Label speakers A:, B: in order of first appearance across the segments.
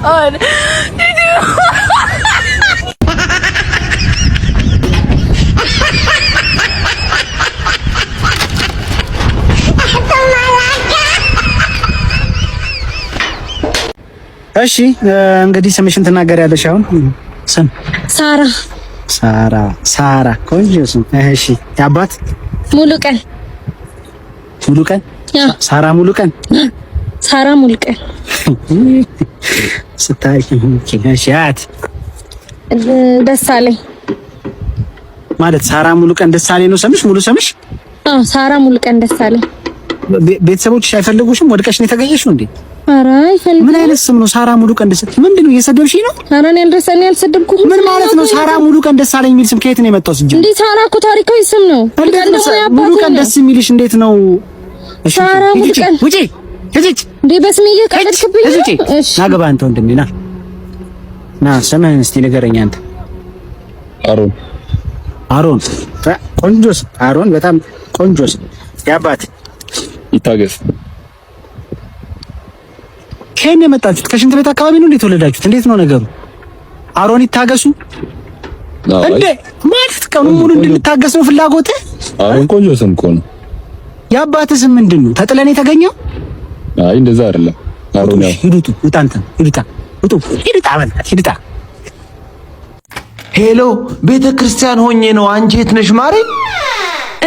A: God.
B: እሺ እንግዲህ ስምሽን ትናገሪያለሽ አሁን? ስም
A: ሳራ። ሳራ ቆንጆ ስም። እሺ ያባት? ሙሉቀን። ሙሉቀን? ሳራ ሙሉቀን። ሳራ ሙሉቀን። ስታይ እሺ ያት? ደሳለኝ። ማለት ሳራ ሙሉቀን ደሳለኝ ነው ስምሽ? ሙሉ ስምሽ? ሳራ ሙሉቀን ደሳለኝ። ቤተሰቦችሽ አይፈልጉሽም? ወድቀሽ ነው የተገኘሽው እንዴ? ኧረ አይፈልጉም። ምን አይነት ስም ነው ሳራ ሙሉቀን ደሳለኝ? ምንድነው እየሰደብሽኝ ነው? ኧረ እኔ አልሰደብኩም። ምን ማለት ነው ሳራ ሙሉቀን ደሳለኝ የሚል ስም ከየት ነው የመጣው? እንዴ ሳራ እኮ ታሪካዊ ስም ነው። ሙሉቀን ደስ የሚልሽ እንዴት ነው? ሳራ ሙሉቀን ውጪ እዚች እንዴ በስሜ እየቀለድክብኝ ነው? እሺ ናገባ አንተ ወንድሜ ና ስምህን እስቲ ንገረኝ አንተ። አሮን ቆንጆስ? አሮን በጣም ቆንጆስ? ያባት
C: ይታገስ።
B: ከእኔ የመጣችሁት ከሽንት ቤት አካባቢ ነው እንዴ የተወለዳችሁት? እንዴት ነው ነገሩ? አሮን ይታገሱ እንዴ ማለት ቀኑ ሙሉ እንድንታገስ ነው ፍላጎትህ?
C: አሮን ቆንጆ ስም እኮ ነው።
B: የአባትህ ስም ምንድን ነው? ተጥለን የተገኘው?
C: አይ እንደዛ አይደለም። አሮን ያው
B: ሂዱት ውጣንተ ሂዱታ ሂዱታ በእናትህ ሂዱታ።
D: ሄሎ ቤተ ክርስቲያን ሆኜ ነው። አንቺ የት ነሽ ማሬ?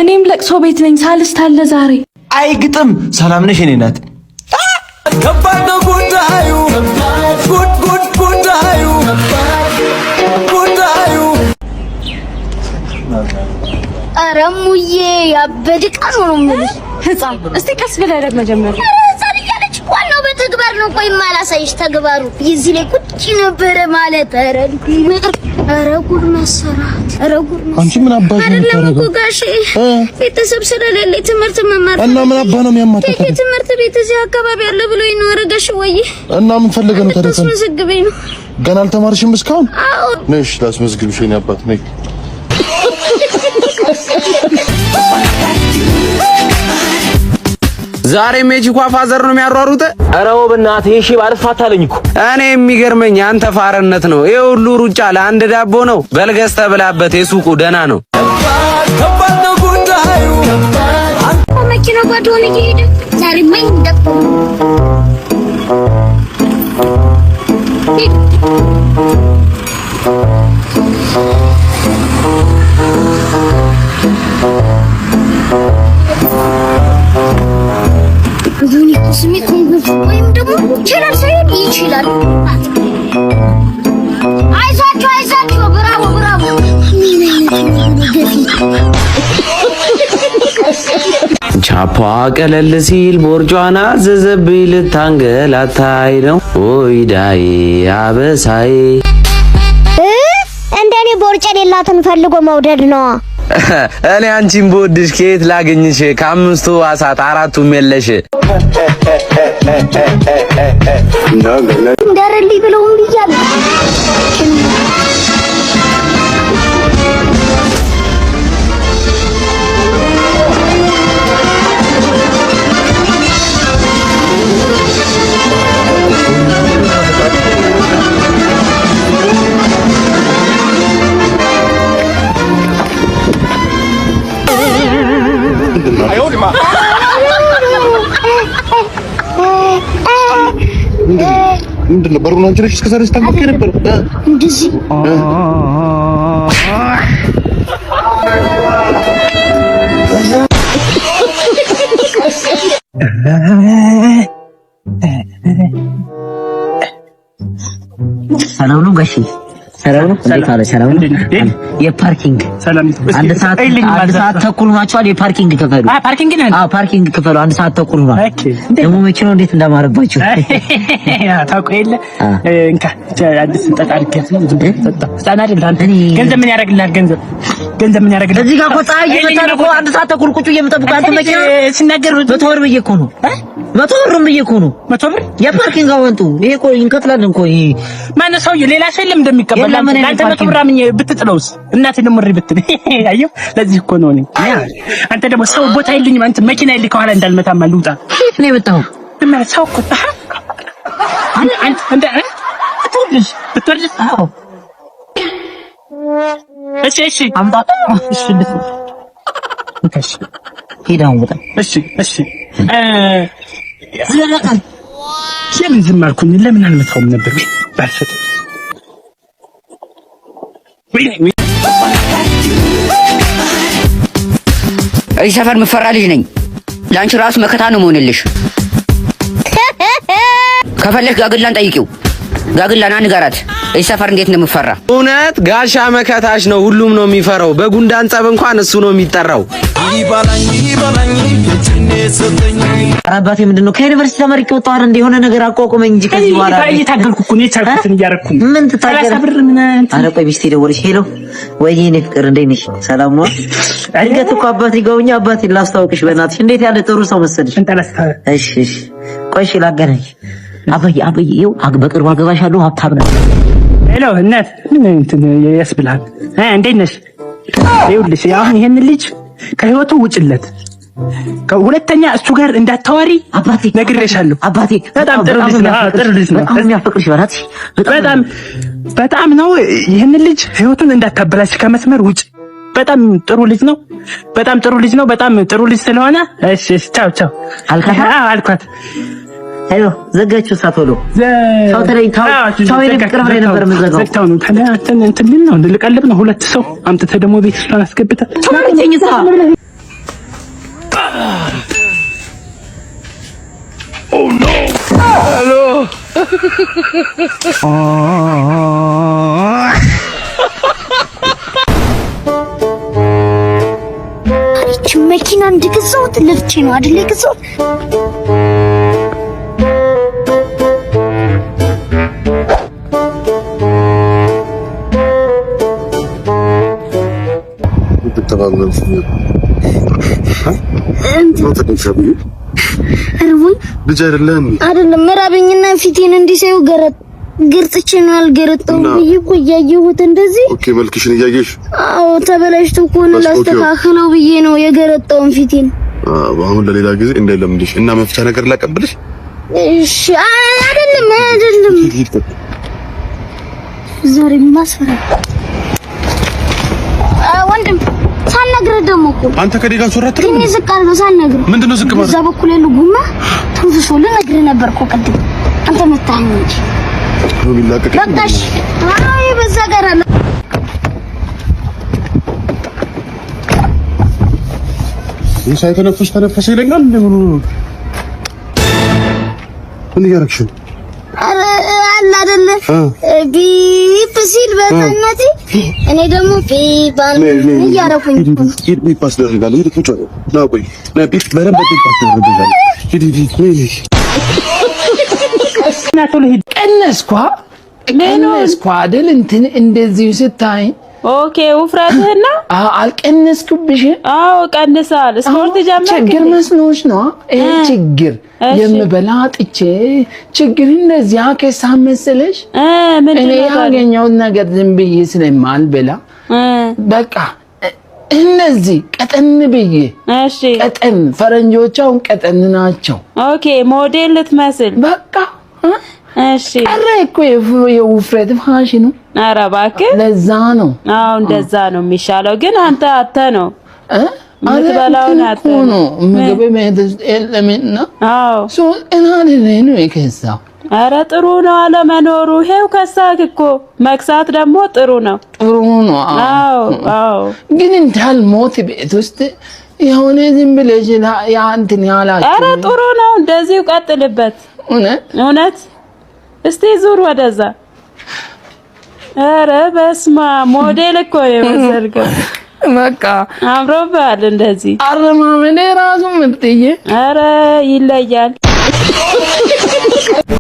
A: እኔም ለቅሶ ቤት ነኝ። ሳልስት አለ ዛሬ።
D: አይ ግጥም ሰላም ነሽ? እኔ ናት ከባድ ነው ጉዳዩ ጉዳዩ
E: ኧረ ሙዬ ያበድቃ ነው የምልሽ።
A: ህፃን እስቲ ቀስ ብለህ ደግሞ መጀመሪያ
E: ህፃን እያለች ዋናው በተግባር ነው። ቆይ ማላሳይሽ ተግባሩ እዚህ ላይ ቁጭ ነበረ ማለት። ኧረ ጉድ መሰራት። ኧረ ጉድ መሰራት።
C: አንቺ ምን አባሽ ነው
E: የምታረገው? ጋሼ ቤተሰብ ስለሌለኝ ትምህርት መማር
C: እና ምን አባ ነው የሚያማታው?
E: ትምህርት ቤት እዚህ አካባቢ አለ ብሎ ይኖር ጋሼ። ወይ
C: እና ምን ፈልገህ ነው ታዲያ?
E: ታስመዝግበኝ ነው።
C: ገና አልተማርሽም እስካሁን?
E: አዎ
C: ነሽ ላስመዝግብሽ። የኔ አባት ነኝ።
F: ዛሬ ሜጂኳ ፋዘር ነው የሚያሯሩት።
D: ኧረ በእናትህ እሺ ባልፋታ አለኝ እኮ።
F: እኔ የሚገርመኝ አንተ ፋርነት ነው። ይሄ ሁሉ ሩጫ ለአንድ ዳቦ ነው። በልገዝተህ ብላበት የሱቁ ደህና ነው።
D: ከባድ ነው ጉዳዩ
E: መኪና ጓዶን እየሄደ ዛሬ ማኝ ደቆ ስሜት ወይም ደግሞ ይችላል ሳይሆን ይችላል። አይዟችሁ ብራቮ
F: ቻፓ ቀለል ሲል ቦርጇና ዘዘብኝ ልታንገላታይ ነው ወይዳይ አበሳይ።
E: እንደኔ ቦርጭ የሌላትን ፈልጎ መውደድ ነው።
F: እኔ አንቺን በወድሽ ከየት ላገኝሽ? ከአምስቱ አሳት አራቱም የለሽ።
E: እንደርልኝ ብለውም ብያለሁ።
C: ምንድን ነው በሩን አንቺ ነሽ እስከ ዛሬ ስታንኳኳ ነበር?
E: እንደዚህ
G: ሰላም ነው ጋሼ? ሰላም ነው። እንዴት አለ? ሰላም ነው። የፓርኪንግ አንድ ሰዓት ተኩል ሆኗቸዋል። የፓርኪንግ ክፈሉ። ፓርኪንግ ነን። ፓርኪንግ ክፈሉ። አንድ ሰዓት ተኩል ሆኗል። ደግሞ መኪናው እንዴት እንዳማረባችሁ
H: ታውቁ የለ እንካ አዲስ ተጣጣልከ ህፃን አይደል አንተ? ገንዘብ ምን ያደርግልሃል? ገንዘብ ምን ያደርግልሃል?
G: እዚህ ጋር እኮ ፀሐይ እየመታን እኮ አንድ ሰዓት ተኩል ቁጭ እየመጠብቁ አንተ መኪና
H: ሲናገር
G: 100 ብር ብዬሽ እኮ ነው። 100 ብር ብዬሽ እኮ ነው።
H: 100 ብር
G: የፓርኪንግ አወንቱ። ይሄ እኮ እንከፍላለን እኮ። ይሄ
H: ማነው ሰውዬው? ሌላ ሰው የለም እንደሚቀበል አንተ 100 ብር አምኜ ብትጥለውስ? እናቴ ደግሞ እሪ ብትል አየሁ። ለዚህ እኮ ነው እኔ አንተ ደግሞ ሰው ቦታ የለኝም። አንተ መኪና የለኝ ከኋላ እንዳልመታማ ልውጣ።
G: የት ነው የመጣኸው?
H: ሰው እኮ አንተ ትወርጃለሽ ብትወርጂ አዎ እሺ አምጣ እሺ እሺ ሄዳው ወጣ እሺ ለምን ዝም አልኩኝ? ለምን አልመታውም ነበር? ባልፈት
G: እዚህ ሰፈር የምፈራ ልጅ ነኝ። ለአንቺ ራሱ መከታ ነው መሆንልሽ። ከፈለሽ ጋግላን ጠይቂው። ጋግላና ንገራት እዚህ ሰፈር እንዴት እንደምፈራ።
F: እውነት ጋሻ መከታሽ ነው፣ ሁሉም ነው የሚፈራው። በጉንዳን ጸብ እንኳን እሱ ነው የሚጠራው።
G: አባቴ ምንድነው ከዩኒቨርሲቲ ተመርቄ ወጣሁ አይደል? የሆነ ነገር አቋቁመኝ እንጂ ከዚህ በኋላ
H: እየታገልኩ እኮ ነው የቻልኩትን እያደረኩኝ።
G: ምን ትታገል? ኧረ ቆይ ሚስቴ ደወለች። ሄሎ ወይኔ እኔ ፍቅር እንዴት ነሽ? ሰላም ነው? እንዴት እኮ አባቴ ጋውኛ አባቴ ላስታውቅሽ በእናትሽ። እንዴት ያለ ጥሩ ሰው መሰለሽ። እሺ ቆይ እሺ ላገናኝ። አባዬ ይኸው በቅርቡ አገባሻለሁ፣ ሀብታም ነው።
H: ሄሎ እናት ምን እንትን ያስብላል? እንዴት ነሽ? ይኸውልሽ አሁን ይሄን ልጅ ከህይወቱ ውጭለት፣ ሁለተኛ እሱ ጋር እንዳታወሪ
G: አባቴ
H: ነግሬሻለሁ።
G: አባቴ
H: በጣም ጥሩ ልጅ ነው።
G: በጣም የሚያፈቅርሽ በእናትሽ
H: በጣም ነው። ይሄን ልጅ ህይወቱን እንዳታበላሽ፣ ከመስመር ውጭ። በጣም ጥሩ ልጅ ነው። በጣም ጥሩ ልጅ ስለሆነ እሺ ቻው አልኳት።
G: ሄሎ ዘጋችሁ ሳትወሉ ሰው ተለይ ታው ቅርብ ላይ ነበር የምዘጋው።
H: ዘግታው ነው ታዲያ እንትን ነው ልቀልብ ነው። ሁለት ሰው አምጥተህ ደግሞ ቤት ውስጥ አስገብተህ
F: ኦ ኖ ሄሎ
E: እቺ መኪና እንድገዛውት ለፍቼ ነው አይደል የገዛውት?
C: ልጅ አይደለም
E: መራበኝና ፊቴን እንዲሳዩ ገርጥቼ ነው አልገረጠውም ብዬ እኮ እያየሁት እንደዚህ።
C: ኦኬ መልክሽን እያየሽ?
E: አዎ ተበላሽቶ ከሆነ ላስተካክለው ብዬ ነው የገረጠውን ፊቴን።
C: አሁን ለሌላ ጊዜ እንዳይለምድሽ እና መፍቻ ነገር ላቀብልሽ።
E: እሺ አይደለም ዛሬ ማስፈራ ወንድም ሳልነግርህ ደግሞ እኮ አንተ ከዴጋ ሱራት ትልም እኔ ዝቅ አልኩ ሳልነግርህ። ምንድነው ዝቅ ማለት? እዛ በኩል ያለው ጉማ ተንፍሶ ልነግርህ ነበር እኮ ቅድም አንተ መታኝ እንጂ ነው ቢላቀቅ በቃሽ። አይ በዛ ጋር አለ
C: ሳይተነፍስ ተነፈሰ ይለኛል። ምን እያደረግሽ ነው?
E: አረ አለ አይደለ ቢፕ ሲል በእናቴ እኔ ደግሞ ቢባል እያደረኩኝ
C: ቢፓስ ደርጋለሁ። ሂድ ቁጭ ነው ቆይ ቢፕ በረንብ ቢፓስ ደርጋለሁ። ሂድ
I: ቀነስኳ አይደል? እንትን እንደዚህ ስታይ
J: ኦኬ ውፍረትህና
I: አልቀነስኩብሽ?
J: አዎ ቀንሳል። ስፖርት ጀመርክ?
I: ችግር መስሎሽ ነው? ይሄ ችግር የምበላ ጥቼ ችግር እንደዚህ አከሳ መሰለሽ? እኔ ያገኘውን ነገር ዝም ብዬ ስለማልበላ በቃ እነዚህ ቀጠን ብዬ ቀጠን ፈረንጆቻውን ቀጠን ናቸው።
J: ኦኬ ሞዴል ልትመስል
I: በቃ
J: እሺ
I: አረ እኮ የውፍረት ፋሽኑ።
J: ኧረ እባክህ
I: ለዛ ነው።
J: አዎ እንደዛ ነው የሚሻለው። ግን አንተ ነው የምትበላውን
I: ነው ምግብ መሄድስ የለምና።
J: አዎ
I: ሶ እናንተ ነው የከሳው።
J: ኧረ ጥሩ ነው አለመኖሩ። ይሄው ከሳክ እኮ መክሳት ደግሞ ጥሩ ነው። አዎ
I: ግን እንዳልሞት ቤት ውስጥ የሆነ ዝም ብለሽ ያንተን ያላችሁ።
J: ኧረ ጥሩ ነው እንደዚሁ ቀጥልበት። እውነት እስቲ ዙር ወደዛ። ኧረ በስማ ሞዴል እኮ የመሰልከው
I: በቃ
J: አምሮባል እንደዚህ።
I: አረማመኔ ራሱ ምርጥዬ።
J: ኧረ ይለያል።